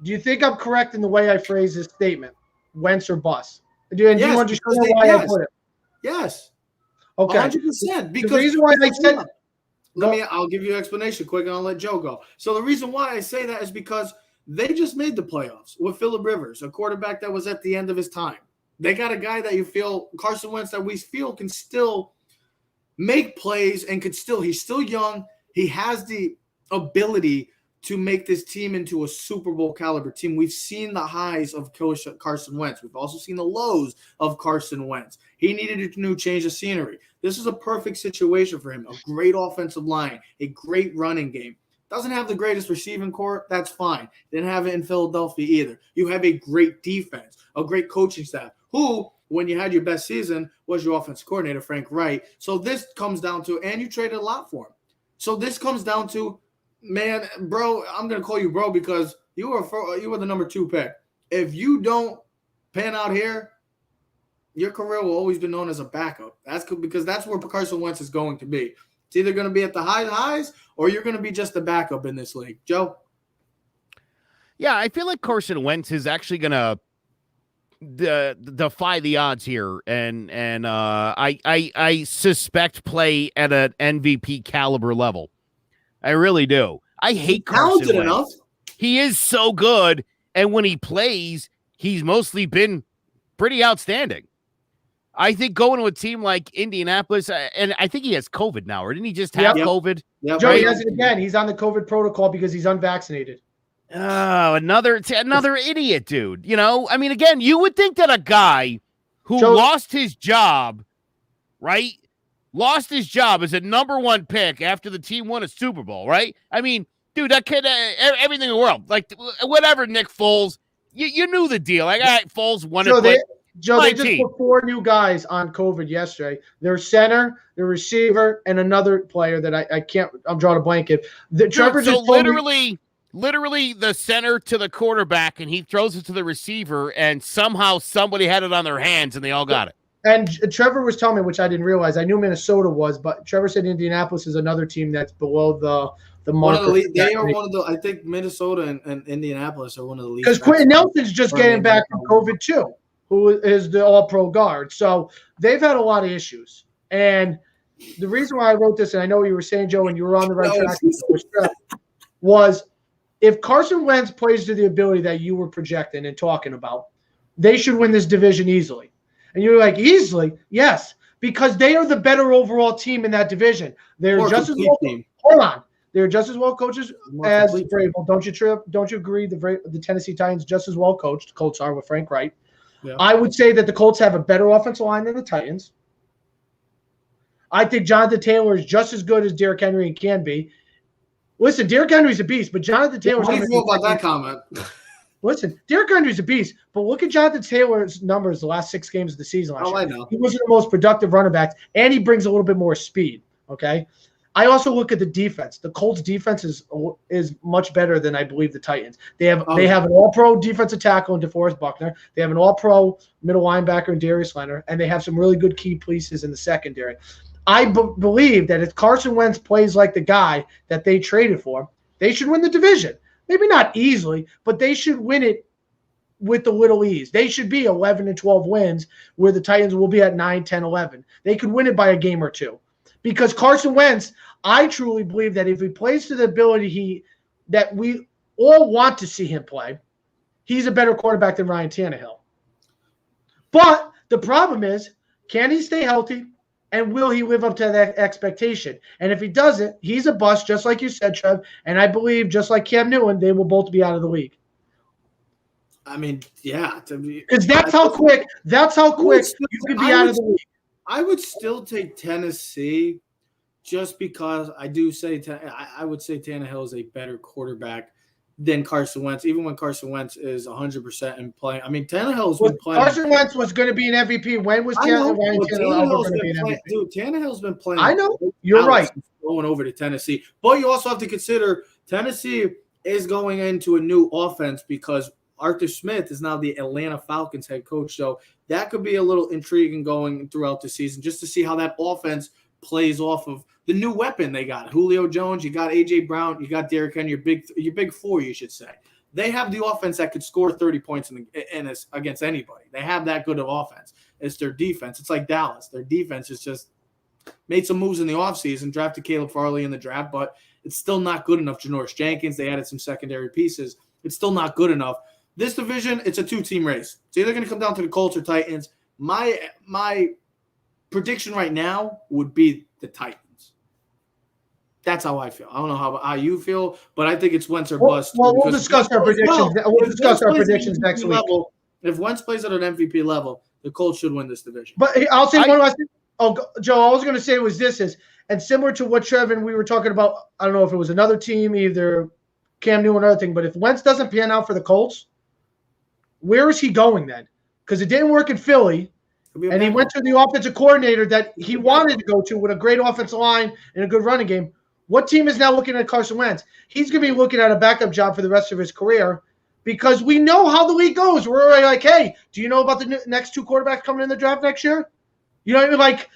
Do you think I'm correct in the way I phrase this statement, Wentz or bust? Do you understand why I put it? Yes. Okay. 100%. Because the reason why I said I'll give you an explanation quick and I'll let Joe go. So the reason why I say that is because they just made the playoffs with Phillip Rivers, a quarterback that was at the end of his time. They got a guy that you feel, Carson Wentz, that we feel can still make plays and he's still young. He has the ability to make this team into a Super Bowl caliber team. We've seen the highs of Carson Wentz. We've also seen the lows of Carson Wentz. He needed a new change of scenery. This is a perfect situation for him. A great offensive line, a great running game. Doesn't have the greatest receiving core. That's fine. Didn't have it in Philadelphia either. You have a great defense, a great coaching staff, who, when you had your best season, was your offensive coordinator, Frank Wright. So this comes down to, and you traded a lot for him. So this comes down to, man, bro, I'm going to call you bro because you were the number 2 pick. If you don't pan out here, your career will always be known as a backup. That's because that's where Carson Wentz is going to be. It's either going to be at the highs or you're going to be just a backup in this league. Joe? Yeah, I feel like Carson Wentz is actually going to defy the odds here, and I suspect play at an MVP caliber level. I really do. I hate Carson Wentz. Enough. He is so good, and when he plays, he's mostly been pretty outstanding. I think going to a team like Indianapolis, and I think he has COVID now, or didn't he just have COVID? Yep. Joe, he has it again. He's on the COVID protocol because he's unvaccinated. Oh, another idiot, dude. You know, I mean, again, you would think that a guy who lost his job, right? Lost his job as a number 1 pick after the team won a Super Bowl, right? I mean, dude, that kid, everything in the world, like whatever, Nick Foles, you knew the deal. Like, all right, Foles won it. Joe, they just put 4 new guys on COVID yesterday. Their center, their receiver, and another player that I can't. I'm drawing a blanket. Trevor just literally the center to the quarterback, and he throws it to the receiver, and somehow somebody had it on their hands, and they all got it. And Trevor was telling me, which I didn't realize. I knew Minnesota was, but Trevor said Indianapolis is another team that's below the mark. They are one of the. I think Minnesota and Indianapolis are one of the leagues. Because Quentin Nelson's just getting back from COVID too, who is the All-Pro guard. So they've had a lot of issues. And the reason why I wrote this, and I know you were saying, Joe, and you were on the right track, was if Carson Wentz plays to the ability that you were projecting and talking about, they should win this division easily. And you're like, easily? Yes, because they are the better overall team in that division. They're just as well. Hold on. They're just as well coached as Vrabel. Don't you agree? The Tennessee Titans just as well coached. Colts are with Frank Wright. Yeah. I would say that the Colts have a better offensive line than the Titans. I think Jonathan Taylor is just as good as Derrick Henry can be. Listen, Derrick Henry's a beast, but Jonathan Taylor. How do you feel about that comment? Listen, Derrick Henry's a beast, but look at Jonathan Taylor's numbers the last 6 games of the season last year. I know. He wasn't the most productive running back, and he brings a little bit more speed, okay? I also look at the defense. The Colts' defense is much better than I believe the Titans. They have an all-pro defensive tackle in DeForest Buckner. They have an all-pro middle linebacker in Darius Leonard, and they have some really good key pieces in the secondary. I believe that if Carson Wentz plays like the guy that they traded for, they should win the division. Maybe not easily, but they should win it with the little ease. They should be 11 and 12 wins where the Titans will be at 9, 10, 11. They could win it by a game or two. Because Carson Wentz, I truly believe that if he plays to the ability that we all want to see him play, he's a better quarterback than Ryan Tannehill. But the problem is, can he stay healthy? And will he live up to that expectation? And if he doesn't, he's a bust, just like you said, Trev. And I believe, just like Cam Newton, they will both be out of the league. I mean, yeah. Because that's how quick you could be out of the league. I would still take Tennessee just because I would say Tannehill is a better quarterback than Carson Wentz, even when Carson Wentz is 100% in play. I mean, Tannehill's been playing. Carson Wentz was going to be an MVP. When was Tannehill going to be an MVP? Dude, Tannehill's been playing. I know. You're right. Going over to Tennessee. But you also have to consider Tennessee is going into a new offense because Arthur Smith is now the Atlanta Falcons head coach. So that could be a little intriguing going throughout the season just to see how that offense plays off of the new weapon they got. Julio Jones, you got A.J. Brown, you got Derrick Henry, your big four, you should say. They have the offense that could score 30 points against anybody. They have that good of offense. It's their defense. It's like Dallas. Their defense is just made some moves in the offseason, drafted Caleb Farley in the draft, but it's still not good enough. Janoris Jenkins, they added some secondary pieces. It's still not good enough. This division, it's a two-team race. It's either going to come down to the Colts or Titans. My prediction right now would be the Titans. That's how I feel. I don't know how you feel, but I think it's Wentz or bust. Well, we'll discuss our predictions. We'll discuss our predictions next week. If Wentz plays at an MVP level, the Colts should win this division. But I'll say one last thing. Oh, Joe, all I was going to say was and similar to what Trev and we were talking about, I don't know if it was another team, either Cam Newton or another thing, but if Wentz doesn't pan out for the Colts, where is he going then? Because it didn't work in Philly. And he went to the offensive coordinator that he wanted to go to with a great offensive line and a good running game. What team is now looking at Carson Wentz? He's going to be looking at a backup job for the rest of his career because we know how the league goes. We're already like, hey, do you know about the next two quarterbacks coming in the draft next year? You know what I mean? Like,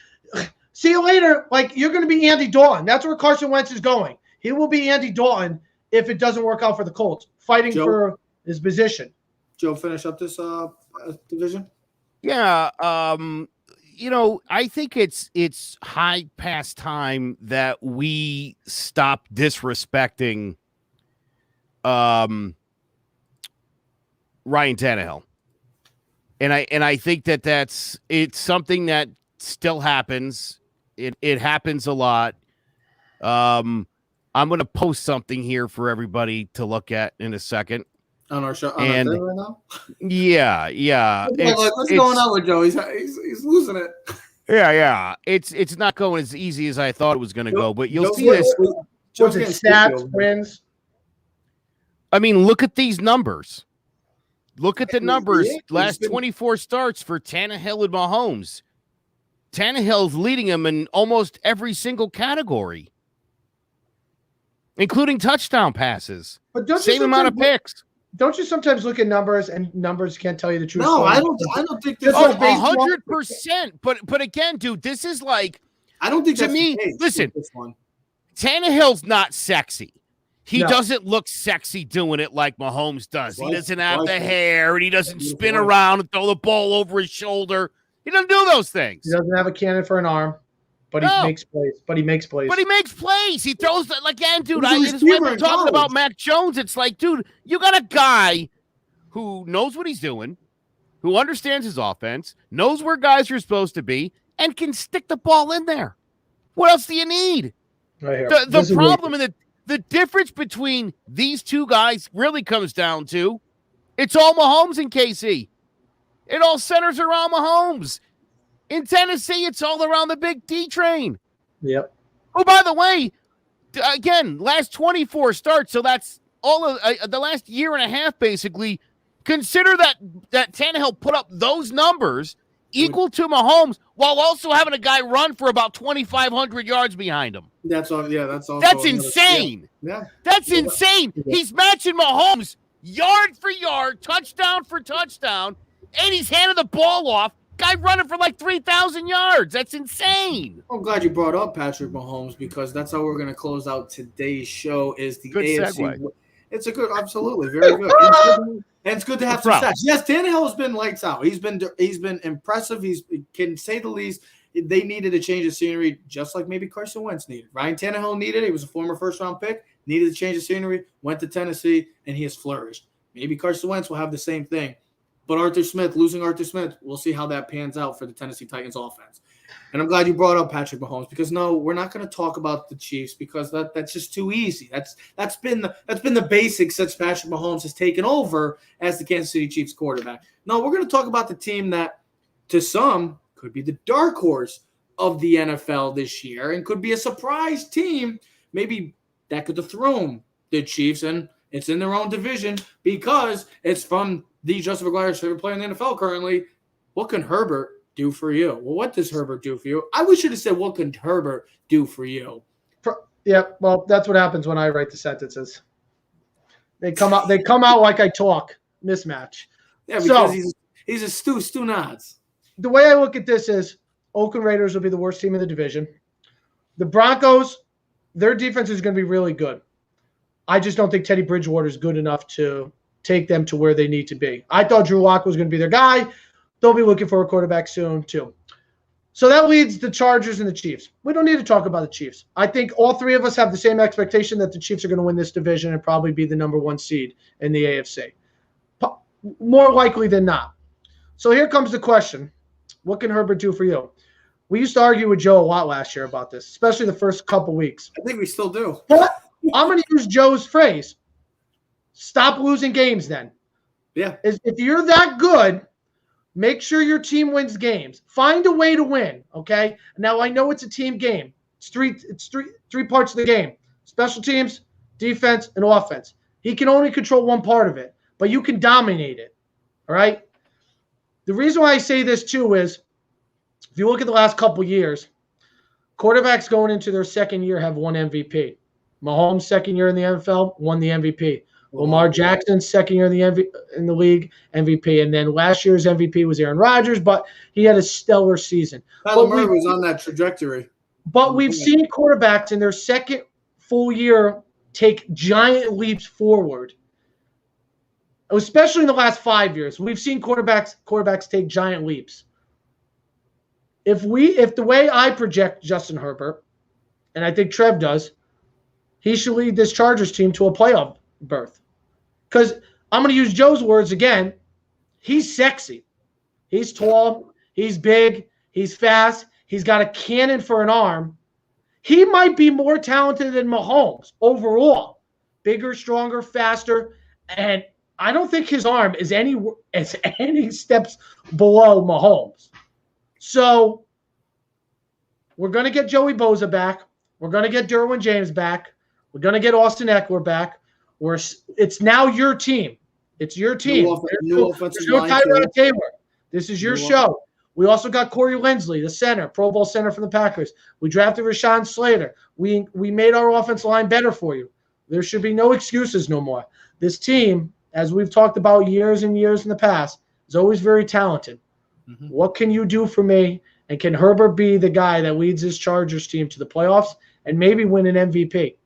see you later. Like, you're going to be Andy Dalton. That's where Carson Wentz is going. He will be Andy Dalton if it doesn't work out for the Colts, fighting for his position. Joe, finish up this division? Yeah, I think it's high past time that we stop disrespecting Ryan Tannehill. And I think it's something that still happens. It happens a lot. I'm going to post something here for everybody to look at in a second. On our show, our thing right now? Yeah. What's going on with Joe? He's losing it. Yeah. It's not going as easy as I thought it was going to go, but you'll see this. What's it, stats, wins? I mean, look at these numbers. Look at the numbers. Last 24 starts for Tannehill and Mahomes. Tannehill's leading them in almost every single category, including touchdown passes. But same amount of picks. Don't you sometimes look at numbers and numbers can't tell you the truth? No, I don't think this. 100%. But again, dude, this is like, I don't think to me. Listen, Tannehill's not sexy. He doesn't look sexy doing it like Mahomes does. He doesn't have the hair, and he doesn't spin around and throw the ball over his shoulder. He doesn't do those things. He doesn't have a cannon for an arm. But he makes plays. He throws again, dude. It's when we're talking about Mac Jones. It's like, dude, you got a guy who knows what he's doing, who understands his offense, knows where guys are supposed to be, and can stick the ball in there. What else do you need? Right here. The problem and the difference between these two guys really comes down to it's all Mahomes and KC. It all centers around Mahomes. In Tennessee, it's all around the big D train. Yep. Oh, by the way, again, last 24 starts, so that's all of the last year and a half, basically. Consider that Tannehill put up those numbers equal to Mahomes while also having a guy run for about 2,500 yards behind him. That's all. Yeah, that's all. That's insane. Yeah. That's insane. He's matching Mahomes yard for yard, touchdown for touchdown, and he's handing the ball off. Guy running for like 3,000 yards. That's insane. I'm glad you brought up Patrick Mahomes because that's how we're going to close out today's show. Is the Good AFC? segue. It's a good, absolutely, very good. And it's good to have some stats. Yes, Tannehill has been lights out. He's been impressive. He can say the least. They needed a change of scenery, just like maybe Carson Wentz needed. Ryan Tannehill needed it. He was a former first-round pick. Needed a change of scenery. Went to Tennessee, and he has flourished. Maybe Carson Wentz will have the same thing. But losing Arthur Smith, we'll see how that pans out for the Tennessee Titans offense. And I'm glad you brought up Patrick Mahomes because no, we're not going to talk about the Chiefs because that's just too easy. That's been the basics since Patrick Mahomes has taken over as the Kansas City Chiefs quarterback. No, we're going to talk about the team that, to some, could be the dark horse of the NFL this year and could be a surprise team, maybe that could dethrone the Chiefs, and it's in their own division because it's from the Justin McGuire's favorite player in the NFL currently. What can Herbert do for you? Well, what does Herbert do for you? I wish you'd have said, what can Herbert do for you? Yeah, well, that's what happens when I write the sentences. They come out like I talk. Mismatch. Yeah, because he's a Stu Nods. The way I look at this is Oakland Raiders will be the worst team in the division. The Broncos, their defense is going to be really good. I just don't think Teddy Bridgewater is good enough to take them to where they need to be. I thought Drew Lock was going to be their guy. They'll be looking for a quarterback soon, too. So that leads the Chargers and the Chiefs. We don't need to talk about the Chiefs. I think all three of us have the same expectation that the Chiefs are going to win this division and probably be the number one seed in the AFC. More likely than not. So here comes the question. What can Herbert do for you? We used to argue with Joe a lot last year about this, especially the first couple weeks. I think we still do. But I'm going to use Joe's phrase. Stop losing games then. Yeah. If you're that good, make sure your team wins games. Find a way to win, okay? Now, I know it's a team game. It's three parts of the game. Special teams, defense, and offense. He can only control one part of it, but you can dominate it, all right? The reason why I say this, too, is if you look at the last couple years, quarterbacks going into their second year have won MVP. Mahomes' second year in the NFL won the MVP. Lamar Jackson's second year in the league, MVP. And then last year's MVP was Aaron Rodgers, but he had a stellar season. Kyler Murray was on that trajectory. But we've seen quarterbacks in their second full year take giant leaps forward, especially in the last 5 years. We've seen quarterbacks take giant leaps. If the way I project Justin Herbert, and I think Trev does, he should lead this Chargers team to a playoff berth. Because I'm going to use Joe's words again. He's sexy. He's tall. He's big. He's fast. He's got a cannon for an arm. He might be more talented than Mahomes overall. Bigger, stronger, faster. And I don't think his arm is any steps below Mahomes. So we're going to get Joey Bosa back. We're going to get Derwin James back. We're going to get Austin Eckler back. It's now your team. It's your team. There's no Tyrod Taylor. This is your show. We also got Corey Linsley, the center, Pro Bowl center from the Packers. We drafted Rashawn Slater. We made our offensive line better for you. There should be no excuses no more. This team, as we've talked about years and years in the past, is always very talented. Mm-hmm. What can you do for me? And can Herbert be the guy that leads his Chargers team to the playoffs and maybe win an MVP?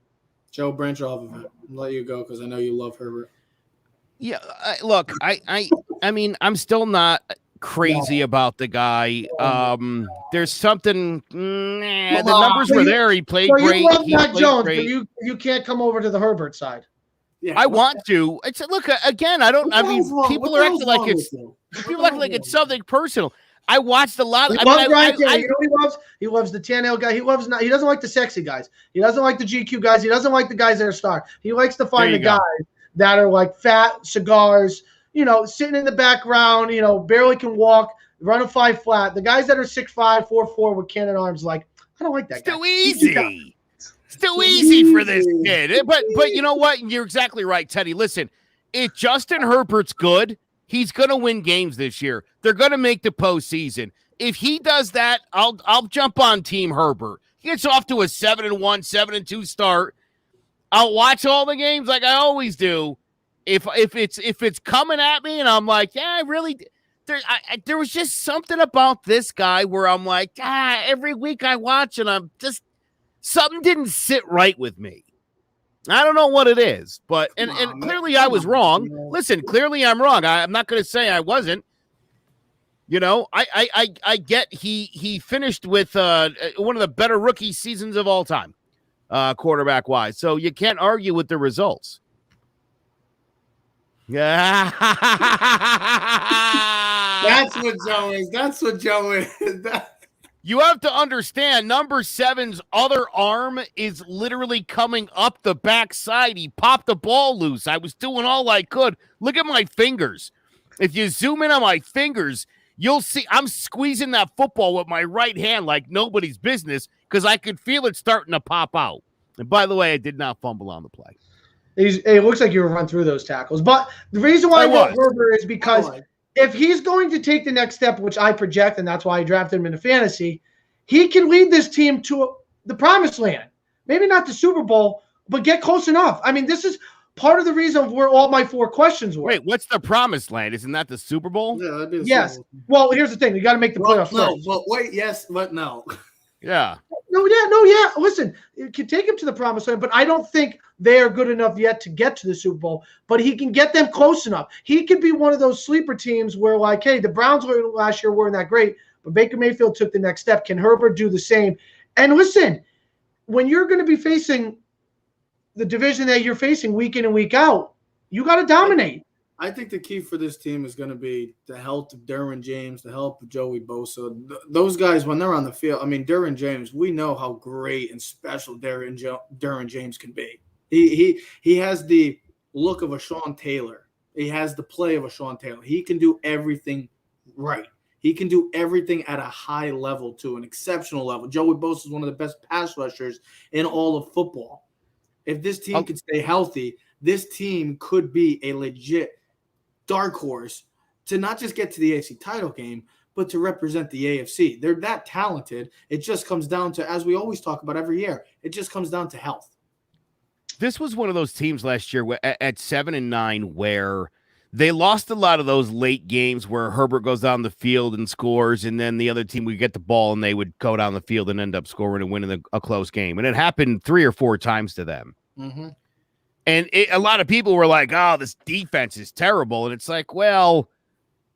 Joe, branch off of it. I'll let you go because I know you love Herbert. Yeah, look, I mean, I'm still not crazy about the guy. There's something. The numbers were there. He played great. You love Mac Jones, but you can't come over to the Herbert side. Yeah, I want to. It's look again. I don't. I mean, people are acting like it's something personal. I watched a lot. You know what he loves? He loves the Tannehill guy. He doesn't like the sexy guys. He doesn't like the GQ guys. He doesn't like the guys that are star. He likes to find the guys that are like fat cigars, sitting in the background, barely can walk, run a 5 flat. The guys that are 6'5", 4'4" with cannon arms, like, I don't like that guy. Too easy. It's too easy for this kid. But you know what? You're exactly right, Teddy. Listen, if Justin Herbert's good, He's going to win games this year. They're going to make the postseason. If he does that, I'll jump on Team Herbert. He gets off to a 7-1, 7-2 start. I'll watch all the games like I always do. If it's coming at me and I'm like, yeah, I really there was just something about this guy where I'm like, every week I watch and I'm just something didn't sit right with me. I don't know what it is, but and clearly I was wrong. Listen, clearly I'm wrong. I'm not going to say I wasn't. You know, I get he finished with one of the better rookie seasons of all time, quarterback wise. So you can't argue with the results. Yeah, that's what Joe is. That's what Joe is. You have to understand, number 7's other arm is literally coming up the backside. He popped the ball loose. I was doing all I could. Look at my fingers. If you zoom in on my fingers, you'll see I'm squeezing that football with my right hand like nobody's business because I could feel it starting to pop out. And by the way, I did not fumble on the play. It looks like you were run through those tackles. But the reason why I wrote Herbert is because if he's going to take the next step, which I project, and that's why I drafted him into fantasy, he can lead this team to the promised land. Maybe not the Super Bowl, but get close enough. I mean, this is part of the reason of where all my 4 questions were. Wait, what's the promised land? Isn't that the Super Bowl? Yeah, that'd be the yes. Super Bowl. Well, here's the thing. You got to make the playoffs first. But wait, yes, but no. Yeah. No. Listen, it can take him to the promised land, but I don't think they are good enough yet to get to the Super Bowl. But he can get them close enough. He could be one of those sleeper teams where, like, hey, the Browns last year weren't that great, but Baker Mayfield took the next step. Can Herbert do the same? And listen, when you're going to be facing the division that you're facing week in and week out, you got to dominate. I think the key for this team is going to be the health of Derwin James, the health of Joey Bosa. Those guys, when they're on the field, I mean, Derwin James, we know how great and special Derwin James can be. He has the look of a Sean Taylor. He has the play of a Sean Taylor. He can do everything right. He can do everything at a high level, to an exceptional level. Joey Bosa is one of the best pass rushers in all of football. If this team can stay healthy, this team could be a legit dark horse to not just get to the AFC title game, but to represent the AFC. They're that talented. It just comes down to, as we always talk about every year, it just comes down to health. This was one of those teams last year at 7-9 where they lost a lot of those late games where Herbert goes down the field and scores, and then the other team would get the ball and they would go down the field and end up scoring and winning a close game. And it happened 3 or 4 times to them. Mm-hmm. And a lot of people were like, oh, this defense is terrible. And it's like, well,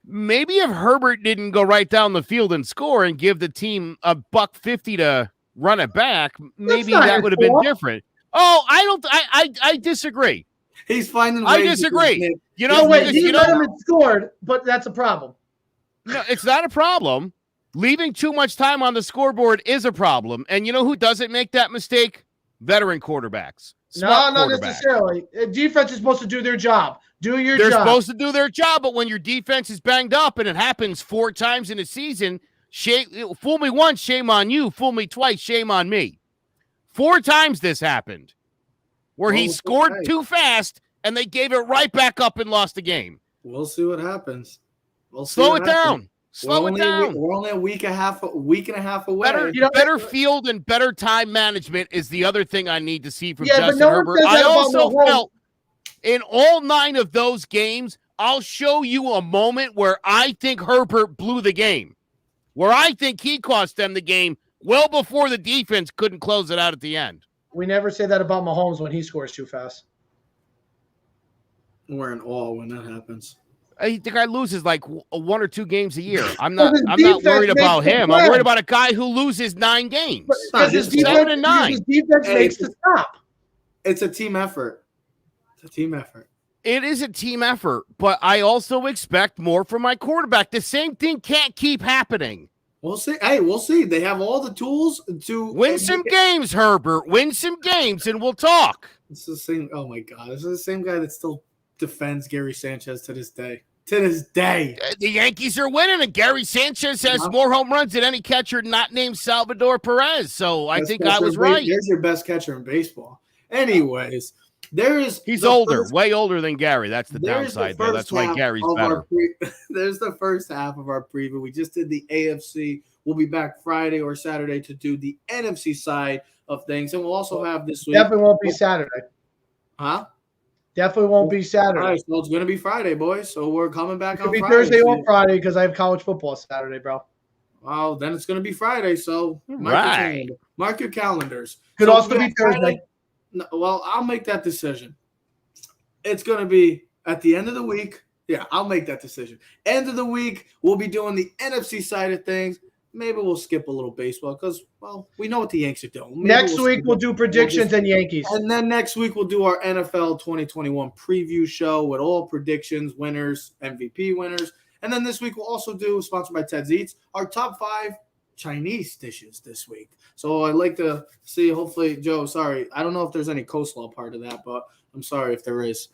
maybe if Herbert didn't go right down the field and score and give the team $150 to run it back, maybe that would have been different. Oh, I disagree. He's finding ways. I disagree. He let him and scored, but that's a problem. No, it's not a problem. Leaving too much time on the scoreboard is a problem. And you know who doesn't make that mistake? Veteran quarterbacks. Not necessarily. Defense is supposed to do their job. They're supposed to do their job, but when your defense is banged up and it happens 4 times in a season, fool me once, shame on you. Fool me twice, shame on me. 4 times this happened where he scored too fast and they gave it right back up and lost the game. We'll see what happens. Slow it down. Slow it down. We're only a week and a half away. Better field and better time management is the other thing I need to see from Justin Herbert. I also felt in all 9 of those games, I'll show you a moment where I think Herbert blew the game, where I think he cost them the game well before the defense couldn't close it out at the end. We never say that about Mahomes when he scores too fast. We're in awe when that happens. The guy loses like 1 or 2 games a year. I'm not worried about him. I'm worried about a guy who loses 9 games. His 7-9. His defense makes the stop. It's a team effort. It is a team effort, but I also expect more from my quarterback. The same thing can't keep happening. We'll see. Hey, we'll see. They have all the tools to win some games, Herbert. Win some games, and we'll talk. It's the same. Oh my God, this is the same guy that still defends Gary Sanchez to this day. The Yankees are winning, and Gary Sanchez has more home runs than any catcher not named Salvador Perez. So I think I was right. There's your best catcher in baseball. Anyways, He's the older, first- way older than Gary. That's the there's downside the there. first That's why half Gary's of our better. there's the first half of our preview. We just did the AFC. We'll be back Friday or Saturday to do the NFC side of things, and we'll also have this week. Definitely won't be Saturday. Huh? Definitely won't be Saturday. All right, so it's gonna be Friday, boys. So we're coming back It could on be Friday. Thursday or Friday because I have college football Saturday, bro. Well, then it's gonna be Friday. So mark your calendars. Could So also yeah, be Thursday. No, well, I'll make that decision. It's gonna be at the end of the week. Yeah, I'll make that decision. End of the week, we'll be doing the NFC side of things. Maybe we'll skip a little baseball because, well, we know what the Yanks are doing. Maybe Next week we'll do predictions and Yankees. And then next week we'll do our NFL 2021 preview show with all predictions, winners, MVP winners. And then this week we'll also do, sponsored by Ted's Eats, our top 5 Chinese dishes this week. So I'd like to see, hopefully, Joe, sorry, I don't know if there's any coleslaw part of that, but I'm sorry if there is.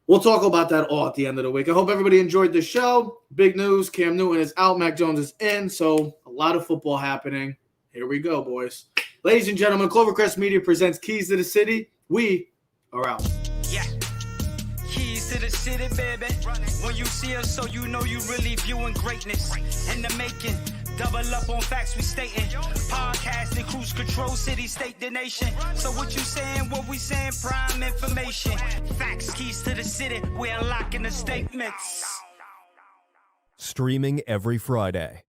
We'll talk about that all at the end of the week. I hope everybody enjoyed the show. Big news, Cam Newton is out, Mac Jones is in, so a lot of football happening. Here we go, boys. Ladies and gentlemen, Clovercrest Media presents Keys to the City. We are out. Yeah. Keys to the city, baby. When you see us, so you know you really viewing greatness in the making. Double up on facts we stating. Podcasting, cruise control, city, state, the nation. So what you saying, what we saying, prime information. Facts, keys to the city, we're unlocking the statements. Streaming every Friday.